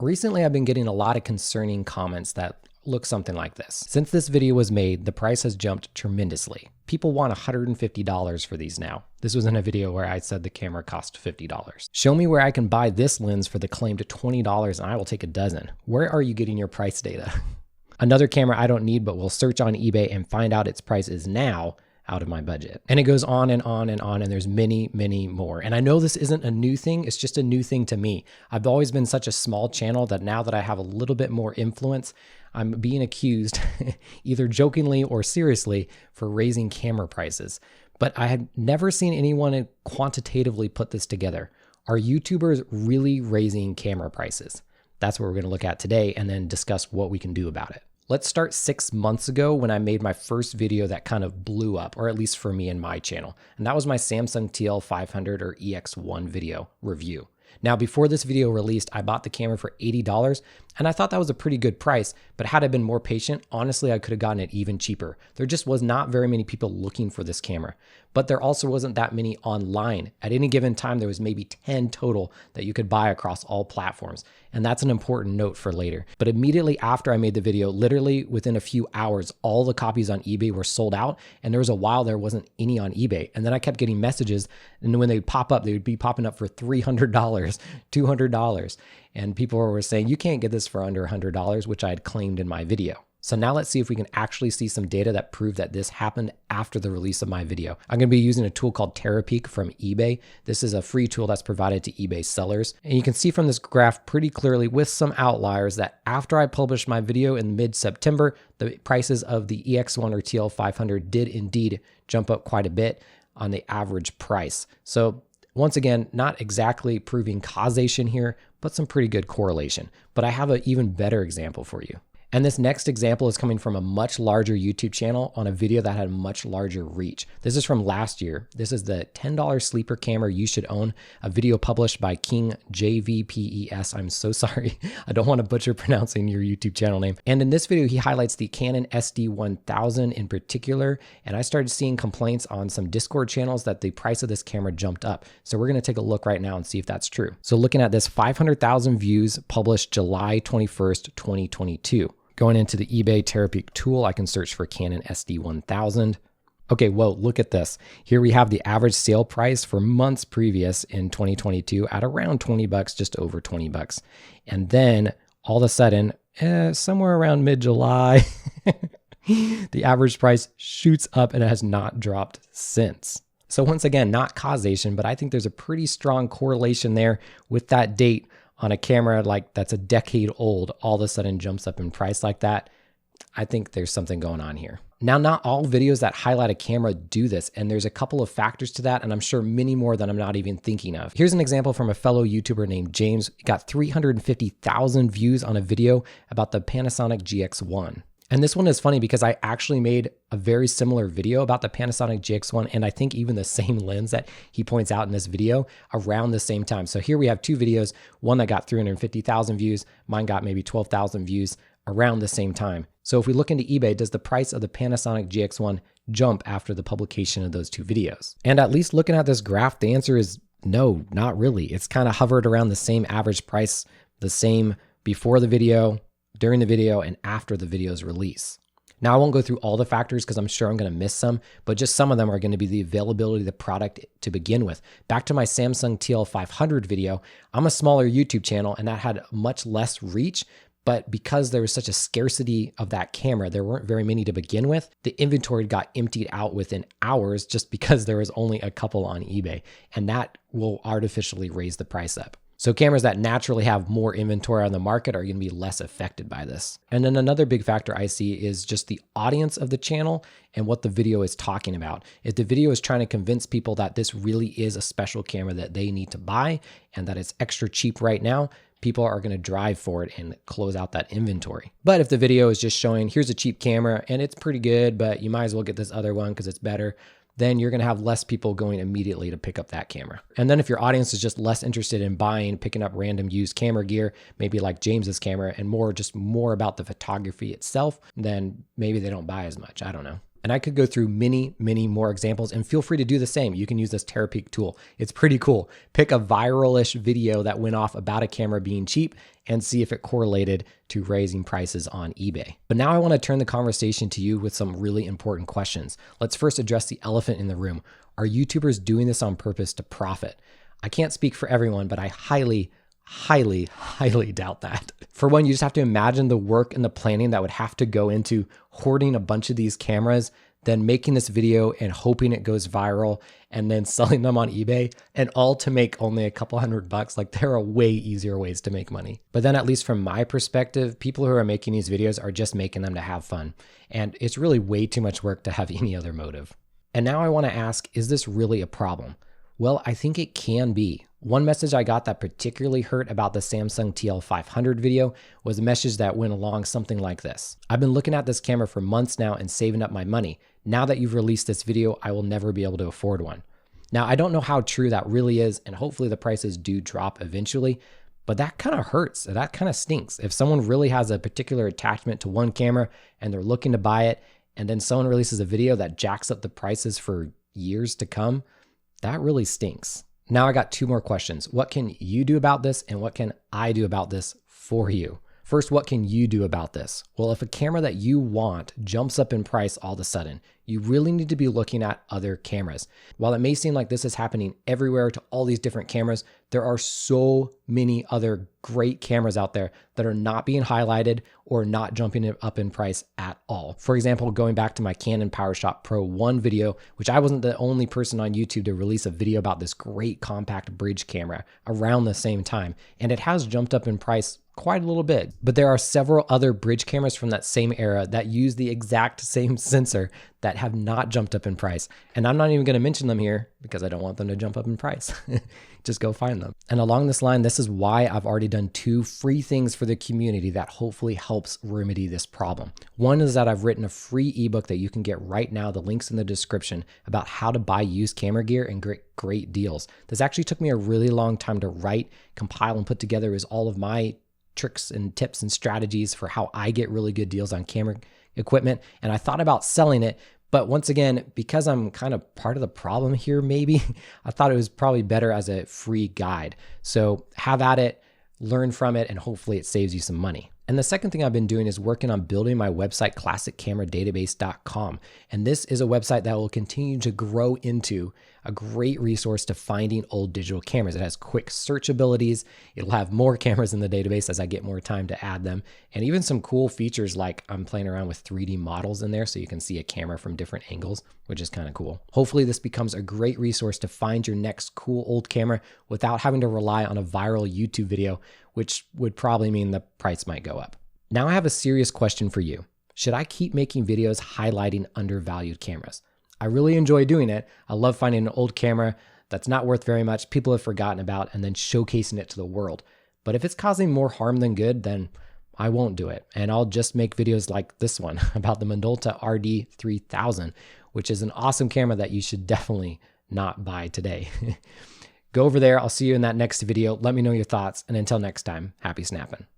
Recently, I've been getting a lot of concerning comments that look something like this. Since this video was made, the price has jumped tremendously. People want $150 for these now. This was in a video where I said the camera cost $50. Show me where I can buy this lens for the claimed $20 and I will take a dozen. Where are you getting your price data? Another camera I don't need but will search on eBay and find out its price is now out of my budget. And it goes on and on and on, and there's many, many more. And I know this isn't a new thing, it's just a new thing to me. I've always been such a small channel that now that I have a little bit more influence, I'm being accused, either jokingly or seriously, for raising camera prices. But I had never seen anyone quantitatively put this together. Are YouTubers really raising camera prices? That's what we're gonna look at today and then discuss what we can do about it. Let's start 6 months ago when I made my first video that kind of blew up, or at least for me and my channel. And that was my Samsung TL500 or EX1 video review. Now, before this video released, I bought the camera for $80, and I thought that was a pretty good price, but had I been more patient, honestly, I could have gotten it even cheaper. There just was not very many people looking for this camera, but there also wasn't that many online. At any given time, there was maybe 10 total that you could buy across all platforms, and that's an important note for later. But immediately after I made the video, literally within a few hours, all the copies on eBay were sold out, and there was a while there wasn't any on eBay. And then I kept getting messages, and when they would pop up, they would be popping up for $300, $200. And people were saying, you can't get this for under $100, which I had claimed in my video. So now let's see if we can actually see some data that prove that this happened after the release of my video. I'm gonna be using a tool called Terapeak from eBay. This is a free tool that's provided to eBay sellers. And you can see from this graph pretty clearly with some outliers that after I published my video in mid-September, the prices of the EX1 or TL500 did indeed jump up quite a bit on the average price. So once again, not exactly proving causation here, but some pretty good correlation. But I have an even better example for you. And this next example is coming from a much larger YouTube channel on a video that had much larger reach. This is from last year. This is the $10 sleeper camera you should own, a video published by King Jvpes. I'm so sorry. I don't want to butcher pronouncing your YouTube channel name. And in this video, he highlights the Canon SD1000 in particular. And I started seeing complaints on some Discord channels that the price of this camera jumped up. So we're going to take a look right now and see if that's true. So looking at this, 500,000 views published July 21st, 2022. Going into the eBay Terapeak tool, I can search for Canon SD1000. Okay, whoa, look at this. Here we have the average sale price for months previous in 2022 at around 20 bucks, just over 20 bucks. And then all of a sudden, somewhere around mid-July, the average price shoots up and it has not dropped since. So once again, not causation, but I think there's a pretty strong correlation there with that date on a camera like that's a decade old, all of a sudden jumps up in price like that. I think there's something going on here. Now, not all videos that highlight a camera do this, and there's a couple of factors to that, and I'm sure many more that I'm not even thinking of. Here's an example from a fellow YouTuber named James. He got 350,000 views on a video about the Panasonic GX1. And this one is funny because I actually made a very similar video about the Panasonic GX1, and I think even the same lens that he points out in this video around the same time. So here we have two videos, one that got 350,000 views, mine got maybe 12,000 views around the same time. So if we look into eBay, does the price of the Panasonic GX1 jump after the publication of those two videos? And at least looking at this graph, the answer is no, not really. It's kind of hovered around the same average price, the same before the video, during the video, and after the video's release. Now, I won't go through all the factors because I'm sure I'm going to miss some, but just some of them are going to be the availability of the product to begin with. Back to my Samsung TL500 video, I'm a smaller YouTube channel and that had much less reach, but because there was such a scarcity of that camera, there weren't very many to begin with, the inventory got emptied out within hours just because there was only a couple on eBay, and that will artificially raise the price up. So cameras that naturally have more inventory on the market are going to be less affected by this. And then another big factor I see is just the audience of the channel and what the video is talking about. If the video is trying to convince people that this really is a special camera that they need to buy and that it's extra cheap right now, people are going to drive for it and close out that inventory. But if the video is just showing, here's a cheap camera and it's pretty good, but you might as well get this other one because it's better, then you're going to have less people going immediately to pick up that camera. And then if your audience is just less interested in picking up random used camera gear, maybe like James's camera, and more about the photography itself, then maybe they don't buy as much. I don't know. And I could go through many, many more examples, and feel free to do the same. You can use this Terapeak tool. It's pretty cool. Pick a viral-ish video that went off about a camera being cheap and see if it correlated to raising prices on eBay. But now I want to turn the conversation to you with some really important questions. Let's first address the elephant in the room. Are YouTubers doing this on purpose to profit? I can't speak for everyone, but I highly doubt that. For one, you just have to imagine the work and the planning that would have to go into hoarding a bunch of these cameras, then making this video and hoping it goes viral, and then selling them on eBay, and all to make only a couple $100. Like, there are way easier ways to make money. But then, at least from my perspective, people who are making these videos are just making them to have fun. And it's really way too much work to have any other motive. And now I want to ask, is this really a problem? Well, I think it can be. One message I got that particularly hurt about the Samsung TL500 video was a message that went along something like this. I've been looking at this camera for months now and saving up my money. Now that you've released this video, I will never be able to afford one. Now, I don't know how true that really is, and hopefully the prices do drop eventually, but that kind of hurts. That kind of stinks. If someone really has a particular attachment to one camera and they're looking to buy it, and then someone releases a video that jacks up the prices for years to come, that really stinks. Now I got two more questions. What can you do about this, and what can I do about this for you? First, what can you do about this? Well, if a camera that you want jumps up in price all of a sudden, you really need to be looking at other cameras. While it may seem like this is happening everywhere to all these different cameras, there are so many other great cameras out there that are not being highlighted or not jumping up in price at all. For example, going back to my Canon PowerShot Pro 1 video, which I wasn't the only person on YouTube to release a video about this great compact bridge camera around the same time, and it has jumped up in price quite a little bit. But there are several other bridge cameras from that same era that use the exact same sensor that have not jumped up in price. And I'm not even going to mention them here because I don't want them to jump up in price. Just go find them. And along this line, this is why I've already done 2 free things for the community that hopefully helps remedy this problem. One is that I've written a free ebook that you can get right now. The link's in the description about how to buy used camera gear and great deals. This actually took me a really long time to write, compile, and put together. Is all of my tricks and tips and strategies for how I get really good deals on camera equipment. And I thought about selling it, but once again, because I'm kind of part of the problem here, maybe, I thought it was probably better as a free guide. So have at it, learn from it, and hopefully it saves you some money. And the second thing I've been doing is working on building my website, classiccameradatabase.com. And this is a website that will continue to grow into a great resource to finding old digital cameras. It has quick search abilities. It'll have more cameras in the database as I get more time to add them. And even some cool features like I'm playing around with 3D models in there so you can see a camera from different angles, which is kind of cool. Hopefully this becomes a great resource to find your next cool old camera without having to rely on a viral YouTube video, which would probably mean the price might go up. Now I have a serious question for you. Should I keep making videos highlighting undervalued cameras? I really enjoy doing it. I love finding an old camera that's not worth very much, people have forgotten about, and then showcasing it to the world. But if it's causing more harm than good, then I won't do it. And I'll just make videos like this one about the Minolta RD3000, which is an awesome camera that you should definitely not buy today. Go over there. I'll see you in that next video. Let me know your thoughts. And until next time, happy snapping.